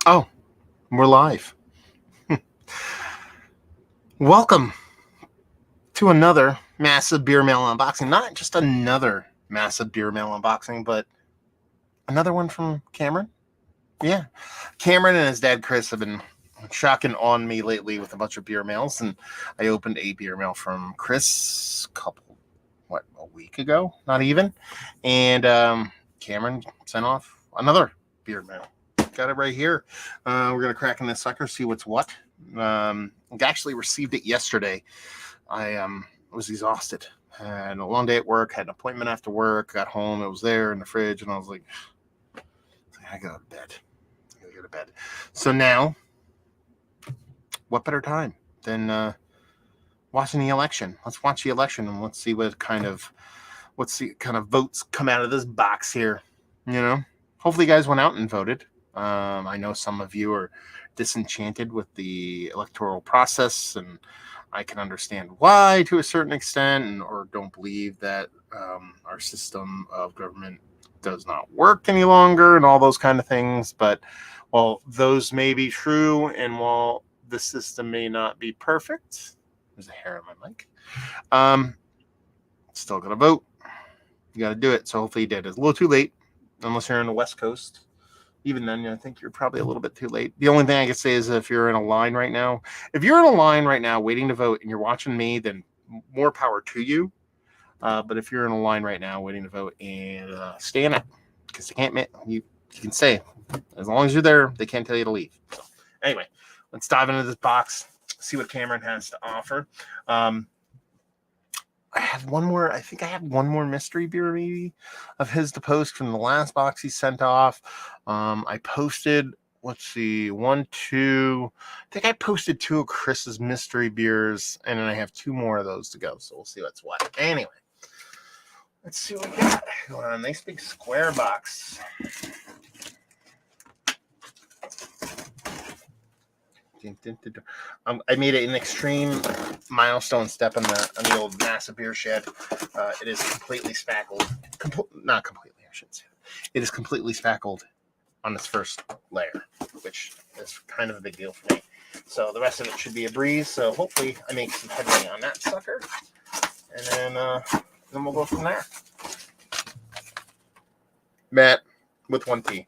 Oh, we're live. Welcome to another massive beer mail unboxing. Not just another massive beer mail unboxing, but another one from Cameron. Yeah. Cameron and his dad Chris have been shocking on me lately with a bunch of beer mails, and I opened a beer mail from Chris a week ago, not even. And Cameron sent off another beer mail. Got it right here. We're gonna crack in this sucker, see what's what. I actually received it yesterday. I was exhausted. Had a long day at work. Had an appointment after work. Got home. It was there in the fridge, and I was like, I gotta go to bed. I gotta go to bed. So now, what better time than watching the election? Let's watch the election and let's see what kind of votes come out of this box here. You know, hopefully, you guys went out and voted. I know some of you are disenchanted with the electoral process, and I can understand why to a certain extent, or don't believe that our system of government does not work any longer, and all those kind of things. But while those may be true, and while the system may not be perfect, there's a hair on my mic. Still gonna vote. You got to do it. So hopefully you did. It's a little too late, unless you're on the West Coast. Even then, I think you're probably a little bit too late. The only thing I can say is if you're in a line right now, waiting to vote and you're watching me, then more power to you. But if you're in a line right now waiting to vote, and stay in it, because they can't, you can stay. As long as you're there, they can't tell you to leave. So anyway, let's dive into this box, see what Cameron has to offer. I have one more. I think I have one more mystery beer maybe of his to post from the last box he sent off. I posted, let's see, one, two. I think I posted two of Chris's mystery beers, and then I have two more of those to go. So we'll see what's what. Anyway, let's see what we got. A nice big square box. I made it an extreme milestone step on the old massive beer shed. It is completely spackled. Not completely, I shouldn't say that. It is completely spackled on its first layer, which is kind of a big deal for me. So the rest of it should be a breeze. So hopefully I make some headway on that sucker, and then we'll go from there. Matt with 1T.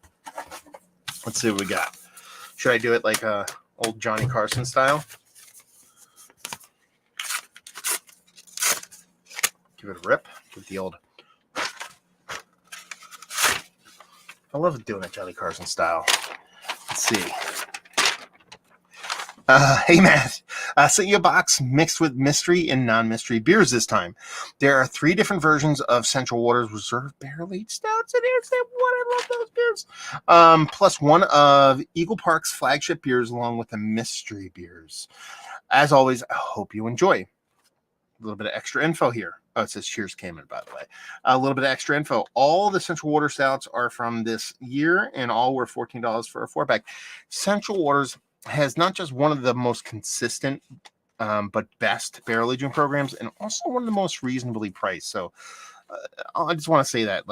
Let's see what we got. Should I do it like old Johnny Carson style? Give it a rip with the old. I love doing it Johnny Carson style. Let's see. Hey, Matt. Sent you a box mixed with mystery and non-mystery beers this time. There are 3 different versions of Central Waters Reserve Barrel-Aged Stouts in here. Say what? I love those beers. Plus one of Eagle Park's flagship beers, along with the mystery beers. As always, I hope you enjoy. A little bit of extra info here. Oh, it says cheers, Cameron, by the way. A little bit of extra info. All the Central Water Stouts are from this year, and all were $14 for a 4-pack. Central Waters has not just one of the most consistent but best barrel aging programs, and also one of the most reasonably priced. So I just want to say that,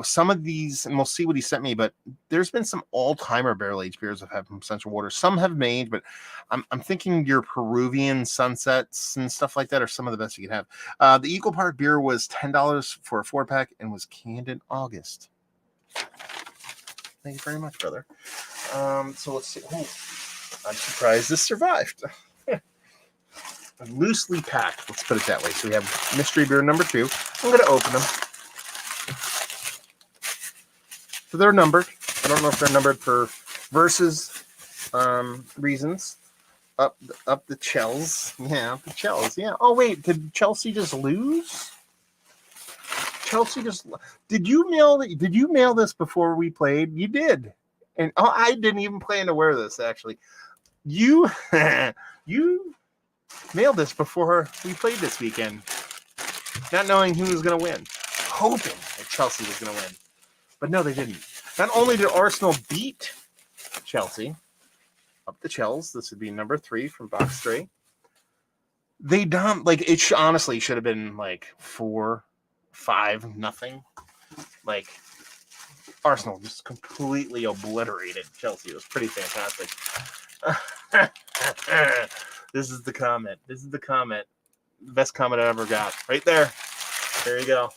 some of these, and we'll see what he sent me, but there's been some all-timer barrel-aged beers I've had from Central Water. Some have made, but I'm thinking your Peruvian Sunsets and stuff like that are some of the best you can have. The Eagle Park beer was $10 for a 4-pack and was canned in August. Thank you very much, brother. So let's see. Ooh, I'm surprised this survived. Loosely packed, let's put it that way. So we have mystery beer number 2. I'm going to open them. So they're numbered. I don't know if they're numbered for versus reasons. Up the Chels. Yeah, up the Chels. Yeah. Oh wait, did Chelsea just lose? Did you mail this before we played? You did. And I didn't even plan to wear this actually. You mailed this before we played this weekend, not knowing who was going to win, hoping that Chelsea was going to win. But no, they didn't. Not only did Arsenal beat Chelsea, up the Chels, this would be number 3 from box 3. They dumped, it honestly should have been 4-5-0. Arsenal just completely obliterated Chelsea. It was pretty fantastic. This is the comment. This is the comment. The best comment I ever got. Right there. There you go.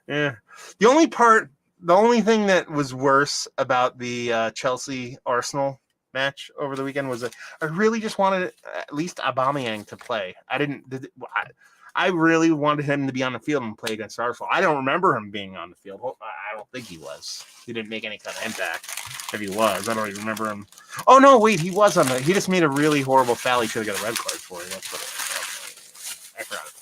Yeah. The only thing that was worse about the Chelsea Arsenal match over the weekend was that I really just wanted at least Aubameyang to play. I really wanted him to be on the field and play against Arsenal. I don't remember him being on the field. I don't think he was. He didn't make any kind of impact. If he was, I don't even remember him. Oh no, wait, he was on the. He just made a really horrible foul. He should have got a red card for it. That's what it was. I forgot it.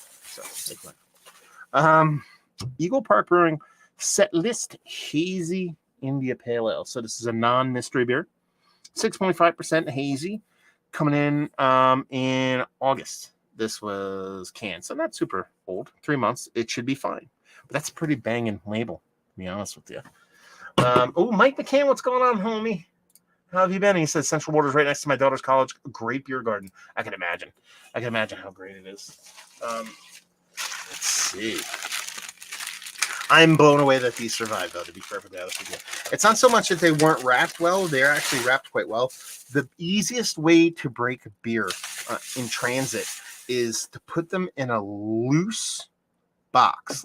So, Eagle Park Brewing Set List Hazy India Pale Ale. So this is a non-mystery beer, 6.5% hazy, coming in August. This was canned, so not super old. 3 months. It should be fine. But that's a pretty banging label, to be honest with you. Mike McCann, what's going on, homie? How have you been? He says Central Waters right next to my daughter's college. Great beer garden. I can imagine. I can imagine how great it is. Let's see. I'm blown away that these survived, though, to be perfectly honest with you. It's not so much that they weren't wrapped well. They're actually wrapped quite well. The easiest way to break beer in transit is to put them in a loose box.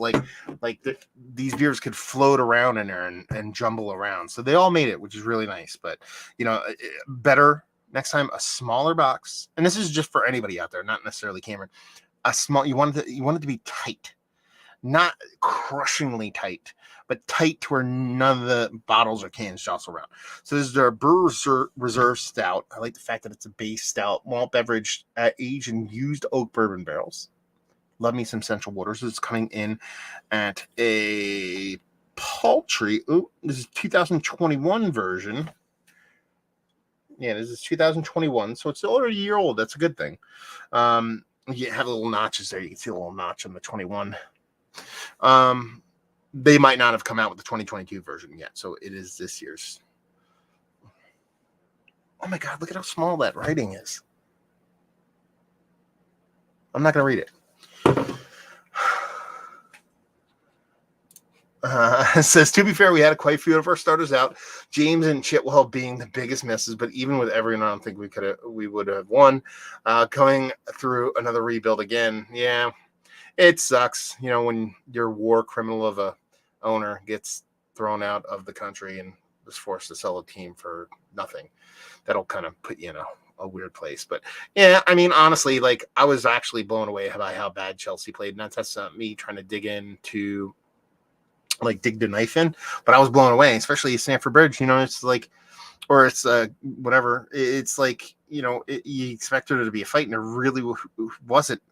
These beers could float around in there and jumble around. So they all made it, which is really nice. But, better next time, a smaller box. And this is just for anybody out there, not necessarily Cameron. You want it to be tight. Not crushingly tight, but tight to where none of the bottles or cans jostle around. So this is their Brewer Reserve Stout. I like the fact that it's a base stout malt beverage aged in used oak bourbon barrels. Love me some Central Waters. It's coming in at a paltry. This is 2021 version. Yeah, this is 2021, so it's over a year old. That's a good thing. You have little notches there. You can see a little notch on the 21. They might not have come out with the 2022 version yet, so it is this year's. Oh my God, look at how small that writing is. I'm not going to read it. It says, to be fair, we had quite a few of our starters out. James and Chitwell being the biggest misses, but even with everyone, I don't think we would have won. Going through another rebuild again. Yeah. It sucks, when your war criminal of a owner gets thrown out of the country and is forced to sell a team for nothing. That'll kind of put you in a weird place. But yeah, I mean, honestly, I was actually blown away by how bad Chelsea played. And that's me trying to dig the knife in. But I was blown away, especially Stamford Bridge. It's or it's whatever. It's you expected it to be a fight, and there really wasn't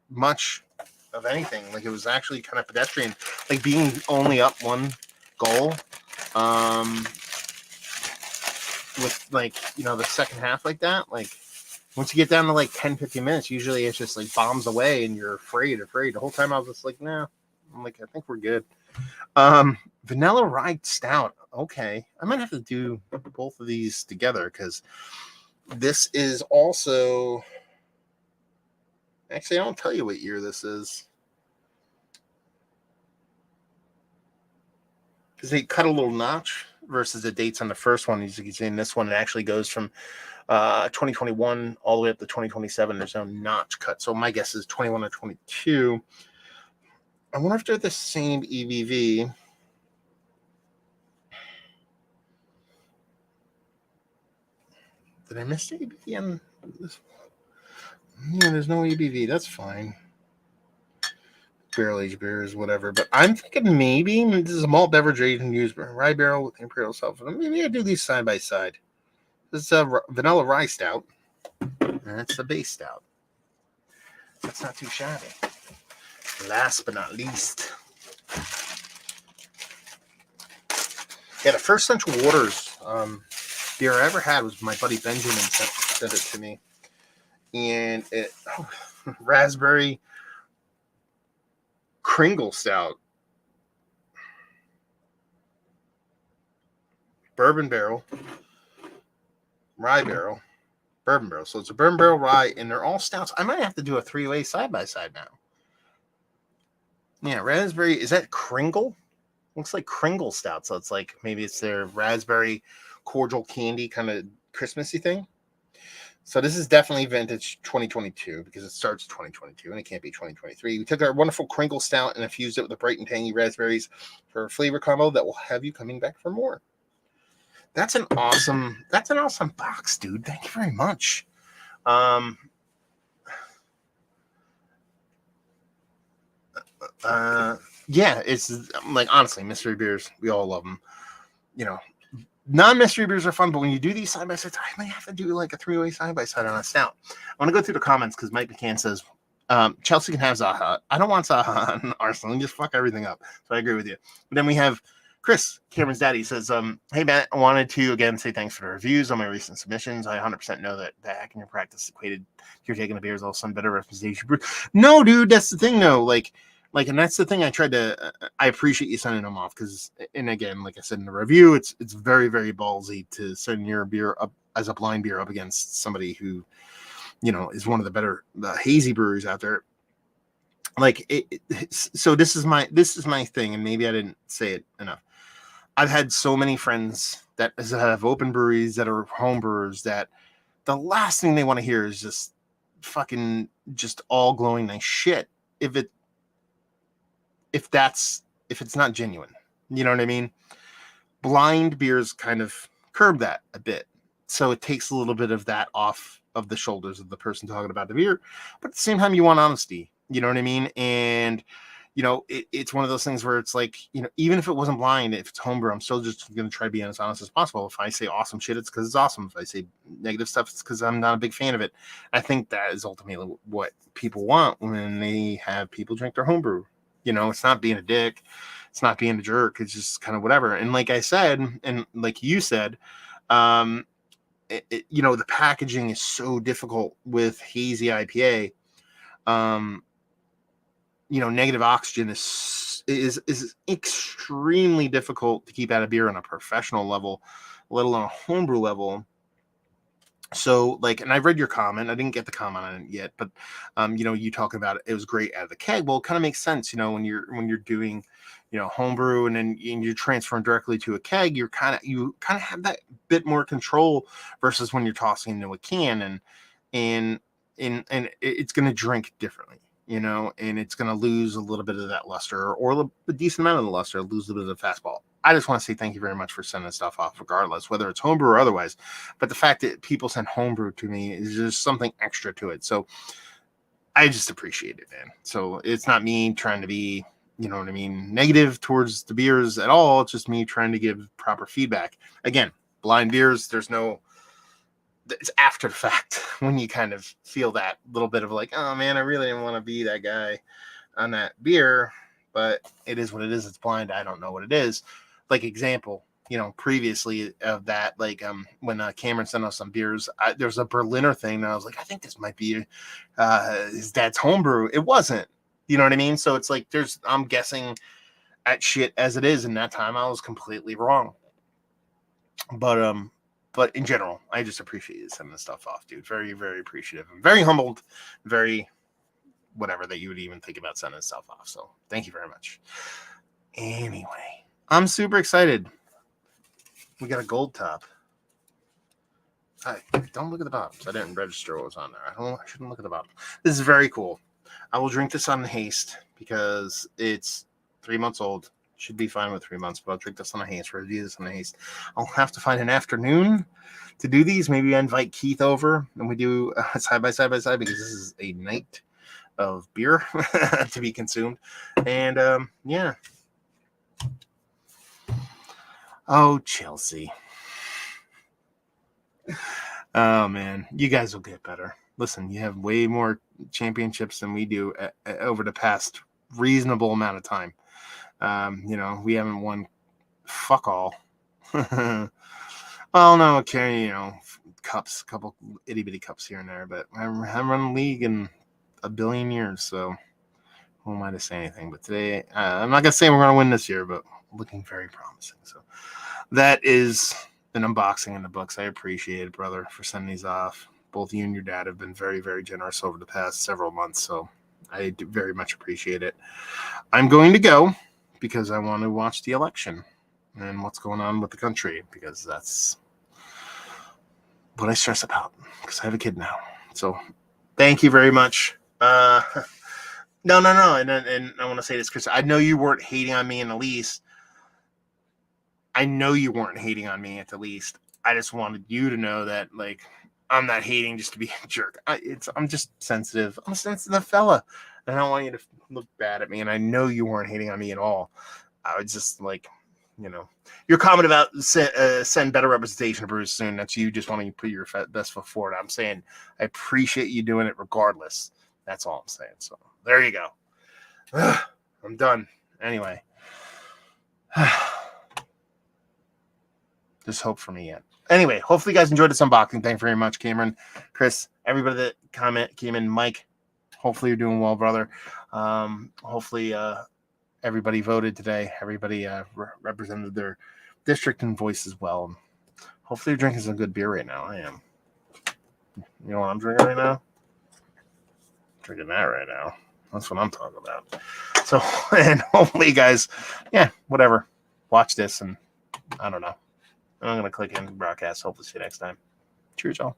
much of anything. It was actually kind of pedestrian, being only up 1 goal with the second half like that. Once you get down to 10-15 minutes, usually it's just bombs away and you're afraid. The whole time I was just nah. I'm I think we're good. Vanilla Rye Stout. Okay, I might have to do both of these together because this is also. Actually, I won't tell you what year this is. Because they cut a little notch versus the dates on the first one. As you can see in this one, it actually goes from 2021 all the way up to 2027. There's no notch cut. So my guess is 21 or 22. I wonder if they're the same EBV. Did I miss the EBV on this? Yeah, there's no EBV. That's fine. Barrel aged beers, whatever. But I'm thinking maybe this is a malt beverage aged and used rye barrel with imperial self. Maybe I do these side by side. This is a vanilla rye stout, and it's the base stout. That's not too shabby. Last but not least, yeah, the first Central Waters beer I ever had was my buddy Benjamin sent it to me, and it raspberry Kringle stout, bourbon barrel, rye barrel, bourbon barrel. So it's a bourbon barrel rye, and they're all stouts. I might have to do a 3-way side by side now. Yeah, raspberry. Is that Kringle? Looks like Kringle stout. So it's like maybe it's their raspberry cordial candy kind of Christmassy thing. So this is definitely vintage 2022 because it starts 2022 and it can't be 2023. We took our wonderful Kringle stout and infused it with the bright and tangy raspberries for a flavor combo that will have you coming back for more. That's an awesome box, dude. Thank you very much. Um, yeah, it's like honestly, mystery beers, we all love them. You know, non-mystery beers are fun, but when you do these side by sides, I might have to do like a three-way side by side on a stout. I want to go through the comments because Mike McCann says Chelsea can have Zaha. I don't want Zaha on Arsenal and just fuck everything up. So I agree with you. But then we have Chris, Cameron's daddy, says, hey, Matt, I wanted to again say thanks for the reviews on my recent submissions. I 100% know that the hack in your practice equated to your taking the beers all some better representation. No, dude, that's the thing, though. And that's the thing I tried to, I appreciate you sending them off because, and again, like I said in the review, it's very, very ballsy to send your beer up as a blind beer up against somebody who, is one of the better hazy breweries out there. So this is my thing, and maybe I didn't say it enough. I've had so many friends that have open breweries that are home brewers that the last thing they want to hear is just fucking just all glowing nice shit. If it's not genuine, you know what I mean? Blind beers kind of curb that a bit. So it takes a little bit of that off of the shoulders of the person talking about the beer. But at the same time, you want honesty, you know what I mean? And, it's one of those things where it's like, even if it wasn't blind, if it's homebrew, I'm still just going to try to be as honest as possible. If I say awesome shit, it's because it's awesome. If I say negative stuff, it's because I'm not a big fan of it. I think that is ultimately what people want when they have people drink their homebrew. It's not being a dick. It's not being a jerk. It's just kind of whatever. And like I said, and like you said, the packaging is so difficult with hazy IPA. Negative oxygen is extremely difficult to keep out of beer on a professional level, let alone a homebrew level. So and I read your comment. I didn't get the comment on it yet, but you talking about it was great out of the keg. Well, it kind of makes sense, when you're doing, homebrew and then you're transferring directly to a keg, you kind of have that bit more control versus when you're tossing into a can and it's going to drink differently, and it's going to lose a little bit of that luster or a decent amount of the luster, lose a bit of the fastball. I just want to say thank you very much for sending stuff off, regardless, whether it's homebrew or otherwise. But the fact that people send homebrew to me is just something extra to it. So I just appreciate it, man. So it's not me trying to be, negative towards the beers at all. It's just me trying to give proper feedback. Again, blind beers, it's after the fact when you kind of feel that little bit of like, oh man, I really didn't want to be that guy on that beer, but it is what it is. It's blind. I don't know what it is. Like example, previously of that, when Cameron sent us some beers, there's a Berliner thing, and I was like, I think this might be his dad's homebrew. It wasn't. You know what I mean? So it's like I'm guessing at shit as it is, and that time I was completely wrong. But in general, I just appreciate you sending this stuff off, dude. Very, very appreciative. I'm very humbled, very whatever that you would even think about sending stuff off. So thank you very much. Anyway, I'm super excited. We got a gold top. Don't look at the bottoms. I didn't register what was on there. I shouldn't look at the bottom. This is very cool. I will drink this on the haste because it's 3 months old. Should be fine with 3 months, but I'll drink this on the haste. Review this on the haste. I'll have to find an afternoon to do these. Maybe I invite Keith over and we do side by side because this is a night of beer to be consumed. And yeah. Oh, Chelsea. Oh man, you guys will get better. Listen, you have way more championships than we do over the past reasonable amount of time. We haven't won fuck all. Well, no, okay, cups, a couple itty bitty cups here and there, but I haven't run the league in a billion years, so who am I to say anything? But today, I'm not gonna say we're gonna win this year, but looking very promising. So that is an unboxing in the books. I appreciate it, brother, for sending these off. Both you and your dad have been very, very generous over the past several months. So I do very much appreciate it. I'm going to go because I want to watch the election and what's going on with the country, because that's what I stress about, because I have a kid now. So thank you very much. No. And I want to say this, Chris. I know you weren't hating on me in the least. I know you weren't hating on me at the least. I just wanted you to know that, like, I'm not hating just to be a jerk. I'm just sensitive. I'm a sensitive fella. And I don't want you to look bad at me. And I know you weren't hating on me at all. I was just like, your comment about send better representation to Bruce soon. That's you just wanting to put your best foot forward. I'm saying I appreciate you doing it regardless. That's all I'm saying. So there you go. I'm done. Anyway. Just hope for me yet. Anyway, hopefully you guys enjoyed this unboxing. Thank you very much, Cameron, Chris, everybody that came in, Mike. Hopefully you're doing well, brother. Hopefully everybody voted today. Everybody represented their district and voice as well. Hopefully you're drinking some good beer right now. I am. You know what I'm drinking right now? I'm drinking that right now. That's what I'm talking about. So, and hopefully you guys, whatever, watch this, and I don't know. I'm going to click in broadcast. Hopefully see you next time. Cheers, y'all.